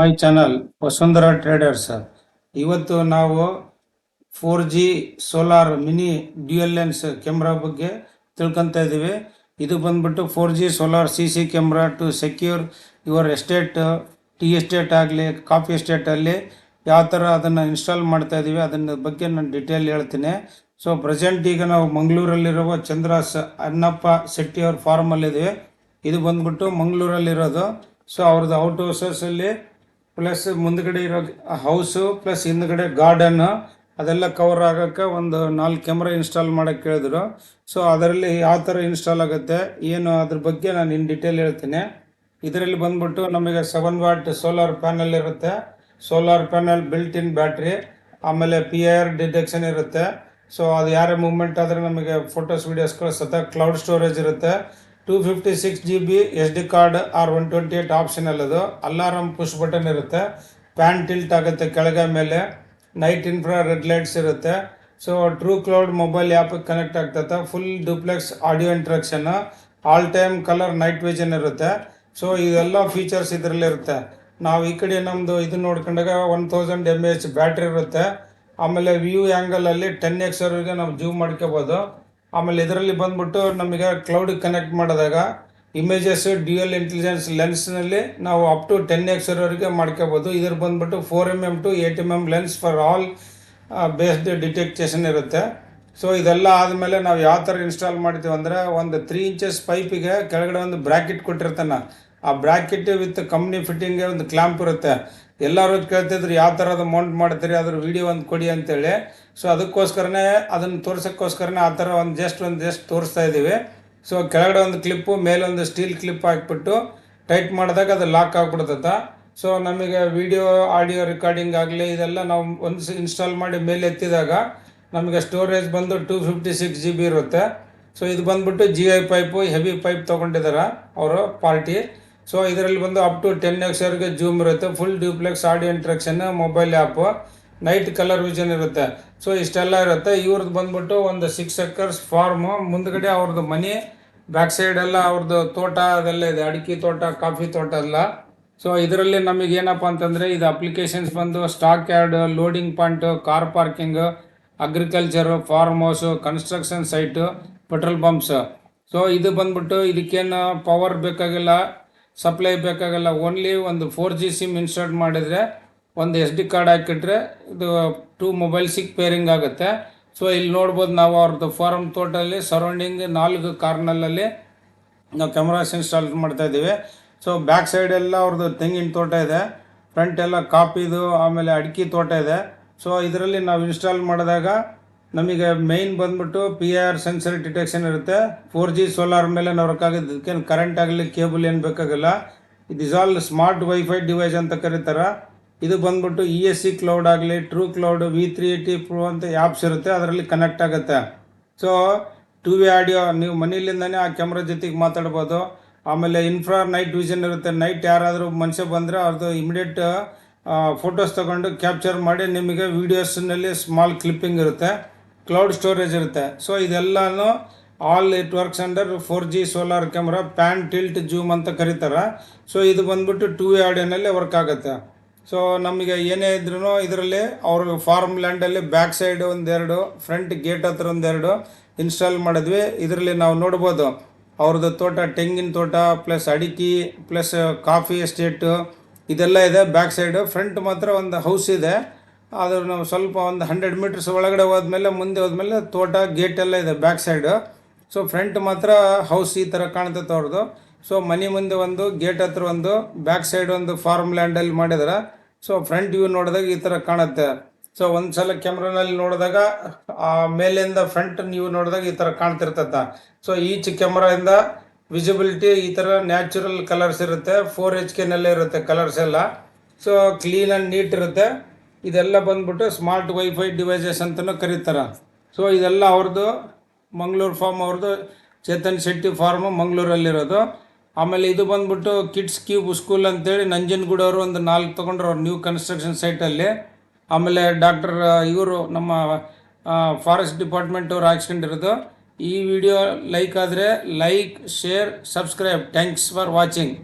My channel Vasundhara traders. ಇವತ್ತು ನಾವು 4G solar mini dual lens camera ಬಗ್ಗೆ ತಿಳ್ಕೊತಾ ಇದ್ದೀವಿ. ಇದು ಬಂದ್ಬಿಟ್ಟು 4G solar CC camera to secure your estate, tea estate ಆಗಲಿ, ಕಾಫಿ ಎಸ್ಟೇಟಲ್ಲಿ ಯಾವ ಥರ ಅದನ್ನು ಇನ್ಸ್ಟಾಲ್ ಮಾಡ್ತಾ ಇದ್ದೀವಿ ಅದನ್ನ ಬಗ್ಗೆ ನಾನು ಡೀಟೇಲ್ ಹೇಳ್ತೀನಿ. ಸೊ ಪ್ರೆಸೆಂಟ್ ಈಗ ನಾವು ಮಂಗಳೂರಲ್ಲಿರುವ ಚಂದ್ರಾಸ್ ಅನ್ನಪ್ಪ ಶೆಟ್ಟಿಯವ್ರ ಫಾರ್ಮಲ್ಲಿದ್ದೀವಿ. ಇದು ಬಂದ್ಬಿಟ್ಟು ಮಂಗಳೂರಲ್ಲಿರೋದು. ಸೊ ಅವ್ರದ್ದು ಔಟ್ ಹೌಸಲ್ಲಿ ಪ್ಲಸ್ ಮುಂದ್ಗಡೆ ಇರೋ ಹೌಸು ಪ್ಲಸ್ ಹಿಂದ್ಗಡೆ ಗಾರ್ಡನ್ ಅದೆಲ್ಲ ಕವರ್ ಆಗೋಕ್ಕೆ ಒಂದು 4 ಕ್ಯಾಮ್ರಾ ಇನ್ಸ್ಟಾಲ್ ಮಾಡೋಕ್ಕೆ ಹೇಳಿದ್ರು. ಸೊ ಅದರಲ್ಲಿ ಯಾವ ಥರ ಇನ್ಸ್ಟಾಲ್ ಆಗುತ್ತೆ ಏನು ಅದ್ರ ಬಗ್ಗೆ ನಾನು ಇನ್ ಡೀಟೇಲ್ ಹೇಳ್ತೀನಿ. ಇದರಲ್ಲಿ ಬಂದ್ಬಿಟ್ಟು ನಮಗೆ 7 ವಾಟ್ ಸೋಲಾರ್ ಪ್ಯಾನಲ್ ಇರುತ್ತೆ, solar panel built in battery, ಆಮೇಲೆ PIR ಡಿಟೆಕ್ಷನ್ ಇರುತ್ತೆ. ಸೊ ಅದು ಯಾರೇ ಮೂವ್ಮೆಂಟ್ ಆದರೆ ನಮಗೆ ಫೋಟೋಸ್ ವೀಡಿಯೋಸ್ ಕಳಿಸುತ್ತೆ. ಕ್ಲೌಡ್ ಸ್ಟೋರೇಜ್ ಇರುತ್ತೆ. 256 GB SD card or 128 optional. ಅದು ಅಲಾರಮ್ ಪುಷ್ ಬಟನ್ ಇರುತ್ತೆ. ಪ್ಯಾನ್ ಟಿಲ್ಟ್ ಆಗುತ್ತೆ ಕೆಳಗೆ ಮೇಲೆ. ನೈಟ್ ಇನ್ಫ್ರಾ ರೆಡ್ ಲೈಟ್ಸ್ ಇರುತ್ತೆ. ಸೊ ಟ್ರೂ ಕ್ಲೌಡ್ ಮೊಬೈಲ್ ಆ್ಯಪಿಗೆ ಕನೆಕ್ಟ್ ಆಗ್ತದೆ. Full duplex audio interaction, all time colour night vision ಇರುತ್ತೆ. ಸೊ ಇದೆಲ್ಲ ಫೀಚರ್ಸ್ ಇದರಲ್ಲಿ ಇರುತ್ತೆ. ನಾವು ಈ ಕಡೆ ನಮ್ಮದು ಇದು ನೋಡ್ಕೊಂಡಾಗ 1000 mAh ಬ್ಯಾಟ್ರಿ ಇರುತ್ತೆ. ಆಮೇಲೆ ವ್ಯೂ ಆ್ಯಂಗಲಲ್ಲಿ 10x ವರೆಗೆ ನಾವು ಜೂಮ್ ಮಾಡ್ಕೋಬೋದು. ಆಮೇಲೆ ಇದರಲ್ಲಿ ಬಂದ್ಬಿಟ್ಟು ನಮಗೆ ಕ್ಲೌಡ್ ಕನೆಕ್ಟ್ ಮಾಡಿದಾಗ ಇಮೇಜಸ್ ಡ್ಯೂಯಲ್ ಇಂಟೆಲಿಜೆನ್ಸ್ ಲೆನ್ಸ್ನಲ್ಲಿ ನಾವು ಅಪ್ ಟು 10x ವರೆಗೆ ಮಾಡ್ಕೋಬೋದು. ಇದ್ರ ಬಂದ್ಬಿಟ್ಟು 4mm to 8mm lens for all based detection ಇರುತ್ತೆ. ಸೊ ಇದೆಲ್ಲ ಆದಮೇಲೆ ನಾವು ಯಾವ ಥರ ಇನ್ಸ್ಟಾಲ್ ಮಾಡ್ತೀವಿ ಅಂದರೆ, ಒಂದು 3 inches ಪೈಪಿಗೆ ಕೆಳಗಡೆ ಒಂದು ಬ್ರ್ಯಾಕೆಟ್ ಕೊಟ್ಟಿರ್ತಾನೆ. ಆ ಬ್ರ್ಯಾಕೆಟ್ ವಿತ್ ಕಂಪ್ನಿ ಫಿಟ್ಟಿಂಗ್ಗೆ ಒಂದು ಕ್ಲ್ಯಾಂಪ್ ಇರುತ್ತೆ. ಎಲ್ಲರೂ ಕೇಳ್ತಿದ್ರು ಯಾವ ಥರ ಅದು ಮೌಂಟ್ ಮಾಡ್ತೀರಿ, ಅದ್ರ ವಿಡಿಯೋ ಒಂದು ಕೊಡಿ ಅಂತೇಳಿ. ಸೊ ಅದಕ್ಕೋಸ್ಕರನೇ ಅದನ್ನು ತೋರ್ಸೋಕ್ಕೋಸ್ಕರನೇ ಆ ಥರ ಒಂದು ಜಸ್ಟ್ ತೋರಿಸ್ತಾ ಇದ್ದೀವಿ. ಸೊ ಕೆಳಗಡೆ ಒಂದು ಕ್ಲಿಪ್ಪು, ಮೇಲೆ ಒಂದು ಸ್ಟೀಲ್ ಕ್ಲಿಪ್ ಹಾಕ್ಬಿಟ್ಟು ಟೈಟ್ ಮಾಡಿದಾಗ ಅದು ಲಾಕ್ ಆಗಿಬಿಡ್ತದೆ. ಸೊ ನಮಗೆ ವಿಡಿಯೋ ಆಡಿಯೋ ರೆಕಾರ್ಡಿಂಗ್ ಆಗಲಿ ಇದೆಲ್ಲ ನಾವು ಒಂದು ಇನ್ಸ್ಟಾಲ್ ಮಾಡಿ ಮೇಲೆ ಎತ್ತಿದಾಗ ನಮಗೆ ಸ್ಟೋರೇಜ್ ಬಂದು 256 GB ಇರುತ್ತೆ. ಸೊ ಇದು ಬಂದ್ಬಿಟ್ಟು GI ಪೈಪು, ಹೆವಿ ಪೈಪ್ ತೊಗೊಂಡಿದ್ದಾರೆ ಅವರು ಪಾರ್ಟಿ. ಸೊ ಇದರಲ್ಲಿ ಬಂದು ಅಪ್ ಟು 10x ವರೆಗೆ ಜೂಮ್ ಇರುತ್ತೆ. Full duplex audio interaction, mobile app, night colour vision ಇರುತ್ತೆ. ಸೊ ಇಷ್ಟೆಲ್ಲ ಇರುತ್ತೆ. ಇವ್ರದ್ದು ಬಂದ್ಬಿಟ್ಟು ಒಂದು 6 acres ಫಾರ್ಮು, ಮುಂದ್ಗಡೆ ಅವ್ರದ್ದು ಮನೆ, ಬ್ಯಾಕ್ ಸೈಡ್ ಎಲ್ಲ ಅವ್ರದ್ದು ತೋಟ ಅದೆಲ್ಲ ಇದೆ, ಅಡಿಕೆ ತೋಟ, ಕಾಫಿ ತೋಟ ಎಲ್ಲ. ಸೊ ಇದರಲ್ಲಿ ನಮಗೆ ಏನಪ್ಪ ಅಂತಂದರೆ ಇದು ಅಪ್ಲಿಕೇಶನ್ಸ್ ಬಂದು stock yard, loading point, car parking, agriculture, form house, construction site, petrol pumps. So ಇದು ಬಂದ್ಬಿಟ್ಟು ಇದಕ್ಕೇನು ಪವರ್ ಬೇಕಾಗಿಲ್ಲ, ಸಪ್ಲೈ ಬೇಕಾಗಲ್ಲ. ಓನ್ಲಿ ಒಂದು 4G ಸಿಮ್ ಇನ್ಸ್ಟಾಲ್ ಮಾಡಿದರೆ ಒಂದು SD ಕಾರ್ಡ್ ಹಾಕಿಟ್ರೆ ಇದು 2 ಮೊಬೈಲ್ಸಿಗೆ ಪೇರಿಂಗ್ ಆಗುತ್ತೆ. ಸೊ ಇಲ್ಲಿ ನೋಡ್ಬೋದು ನಾವು ಅವ್ರದ್ದು ಫಾರ್ಮ್ ತೋಟಲ್ಲಿ ಸರೌಂಡಿಂಗ್ 4 ಕಾರ್ನರಲ್ಲಿ ನಾವು ಕ್ಯಾಮ್ರಾಸ್ ಇನ್ಸ್ಟಾಲ್ ಮಾಡ್ತಾಯಿದ್ದೀವಿ. ಸೊ ಬ್ಯಾಕ್ ಸೈಡ್ ಎಲ್ಲ ಅವ್ರದ್ದು ತೆಂಗಿನ ತೋಟ ಇದೆ, ಫ್ರಂಟ್ ಎಲ್ಲ ಕಾಪಿದು, ಆಮೇಲೆ ಅಡಿಕೆ ತೋಟ ಇದೆ. ಸೊ ಇದರಲ್ಲಿ ನಾವು ಇನ್ಸ್ಟಾಲ್ ಮಾಡಿದಾಗ ನಮಗೆ ಮೇಯ್ನ್ ಬಂದ್ಬಿಟ್ಟು PIR ಸೆನ್ಸರ್ ಡಿಟೆಕ್ಷನ್ ಇರುತ್ತೆ. 4G ಸೋಲಾರ್ ಮೇಲೆ ನಾವು ರೊಕ್ಕಾಗಿದ್ದು, ಇದಕ್ಕೇನು ಕರೆಂಟ್ ಆಗಲಿ, ಕೇಬಲ್ ಏನು ಬೇಕಾಗಿಲ್ಲ. ಇದು is all smart wifi device ಅಂತ ಕರೀತಾರೆ. ಇದು ಬಂದ್ಬಿಟ್ಟು ESC ಕ್ಲೌಡ್ ಆಗಲಿ, ಟ್ರೂ ಕ್ಲೌಡ್, V380 Pro ಅಂತ ಆ್ಯಪ್ಸ್ ಇರುತ್ತೆ, ಅದರಲ್ಲಿ ಕನೆಕ್ಟ್ ಆಗುತ್ತೆ. ಸೊ 2-way ಆಡಿಯೋ ನೀವು ಮನೆಯಲ್ಲಿಂದನೇ ಆ ಕ್ಯಾಮ್ರಾ ಜೊತೆಗೆ ಮಾತಾಡ್ಬೋದು. ಆಮೇಲೆ ಇನ್ಫ್ರಾ ನೈಟ್ ವಿಷನ್ ಇರುತ್ತೆ. ನೈಟ್ ಯಾರಾದರೂ ಮನುಷ್ಯ ಬಂದರೆ ಅವ್ರದ್ದು ಇಮಿಡಿಯೇಟ್ ಫೋಟೋಸ್ ತೊಗೊಂಡು ಕ್ಯಾಪ್ಚರ್ ಮಾಡಿ ನಿಮಗೆ ವೀಡಿಯೋಸ್ನಲ್ಲಿ ಸ್ಮಾಲ್ ಕ್ಲಿಪ್ಪಿಂಗ್ ಇರುತ್ತೆ. ಕ್ಲೌಡ್ ಸ್ಟೋರೇಜ್ ಇರುತ್ತೆ. ಸೊ ಇದೆಲ್ಲನೂ all it works under 4G solar camera. Pan tilt zoom ಅಂತ ಕರೀತಾರೆ. ಸೊ ಇದು ಬಂದ್ಬಿಟ್ಟು 2-way ಆಡಿಯೋನಲ್ಲಿ ವರ್ಕ್ ಆಗುತ್ತೆ. ಸೊ ನಮಗೆ ಏನೇ ಇದ್ರೂ ಇದರಲ್ಲಿ ಅವ್ರ ಫಾರ್ಮ್ ಲ್ಯಾಂಡಲ್ಲಿ ಬ್ಯಾಕ್ ಸೈಡ್ ಒಂದೆರಡು, ಫ್ರಂಟ್ ಗೇಟ್ ಹತ್ರ ಒಂದೆರಡು ಇನ್ಸ್ಟಾಲ್ ಮಾಡಿದ್ವಿ. ಇದರಲ್ಲಿ ನಾವು ನೋಡ್ಬೋದು ಅವ್ರದ್ದು ತೋಟ, ತೆಂಗಿನ ತೋಟ ಪ್ಲಸ್ ಅಡಿಕೆ ಪ್ಲಸ್ ಕಾಫಿ ಎಸ್ಟೇಟು ಇದೆಲ್ಲ ಇದೆ ಬ್ಯಾಕ್ ಸೈಡು. ಫ್ರಂಟ್ ಮಾತ್ರ ಒಂದು ಹೌಸ್ ಇದೆ, ಅದು ನಾವು ಸ್ವಲ್ಪ ಒಂದು 100 ಮೀಟರ್ಸ್ ಒಳಗಡೆ ಹೋದ್ಮೇಲೆ ಮುಂದೆ ಹೋದ್ಮೇಲೆ ತೋಟ, ಗೇಟ್ ಎಲ್ಲ ಇದೆ ಬ್ಯಾಕ್ ಸೈಡು. ಸೊ ಫ್ರಂಟ್ ಮಾತ್ರ ಹೌಸ್ ಈ ಥರ ಕಾಣ್ತೈತೆ ಅವ್ರದ್ದು. ಸೊ ಮನೆ ಮುಂದೆ ಒಂದು, ಗೇಟ್ ಹತ್ರ ಒಂದು, ಬ್ಯಾಕ್ ಸೈಡ್ ಒಂದು ಫಾರ್ಮ್ ಲ್ಯಾಂಡಲ್ಲಿ ಮಾಡಿದ್ರೆ ಸೊ ಫ್ರಂಟ್ ವ್ಯೂ ನೋಡಿದಾಗ ಈ ಥರ ಕಾಣುತ್ತೆ. ಸೊ ಒಂದು ಸಲ ಕ್ಯಾಮ್ರಾನಲ್ಲಿ ನೋಡಿದಾಗ ಮೇಲಿಂದ ಫ್ರಂಟ್ ವ್ಯೂ ನೋಡಿದಾಗ ಈ ಥರ ಕಾಣ್ತಿರ್ತದೆ. ಸೊ ಈಚ್ ಕ್ಯಾಮ್ರಾಯಿಂದ ವಿಸಿಬಿಲಿಟಿ ಈ ಥರ ನ್ಯಾಚುರಲ್ ಕಲರ್ಸ್ ಇರುತ್ತೆ. 4HKನಲ್ಲೇ ಇರುತ್ತೆ ಕಲರ್ಸ್ ಎಲ್ಲ. ಸೊ ಕ್ಲೀನ್ ಆ್ಯಂಡ್ ನೀಟ್ ಇರುತ್ತೆ. ಇದೆಲ್ಲ ಬಂದ್ಬಿಟ್ಟು ಸ್ಮಾರ್ಟ್ ವೈಫೈ ಡಿವೈಸಸ್ ಅಂತಲೂ ಕರೀತಾರೆ. ಸೊ ಇದೆಲ್ಲ ಅವ್ರದ್ದು ಮಂಗಳೂರು ಫಾರ್ಮ್, ಅವ್ರದ್ದು ಚೇತನ್ ಶೆಟ್ಟಿ ಫಾರ್ಮು ಮಂಗಳೂರಲ್ಲಿರೋದು. ಆಮೇಲೆ ಇದು ಬಂದ್ಬಿಟ್ಟು ಕಿಡ್ಸ್ ಕ್ಯೂಬ್ ಸ್ಕೂಲ್ ಅಂತೇಳಿ ನಂಜನಗೂಡವರು ಒಂದು 4 ತೊಗೊಂಡ್ರು ಅವ್ರು ನ್ಯೂ ಕನ್ಸ್ಟ್ರಕ್ಷನ್ ಸೈಟಲ್ಲಿ. ಆಮೇಲೆ ಡಾಕ್ಟರ್ ಇವರು ನಮ್ಮ ಫಾರೆಸ್ಟ್ ಡಿಪಾರ್ಟ್ಮೆಂಟ್ ಅವ್ರು ಹಾಕ್ಸ್ಕೊಂಡಿರೋದು. ಈ ವಿಡಿಯೋ ಲೈಕ್ ಆದರೆ like, share, subscribe. Thanks for watching.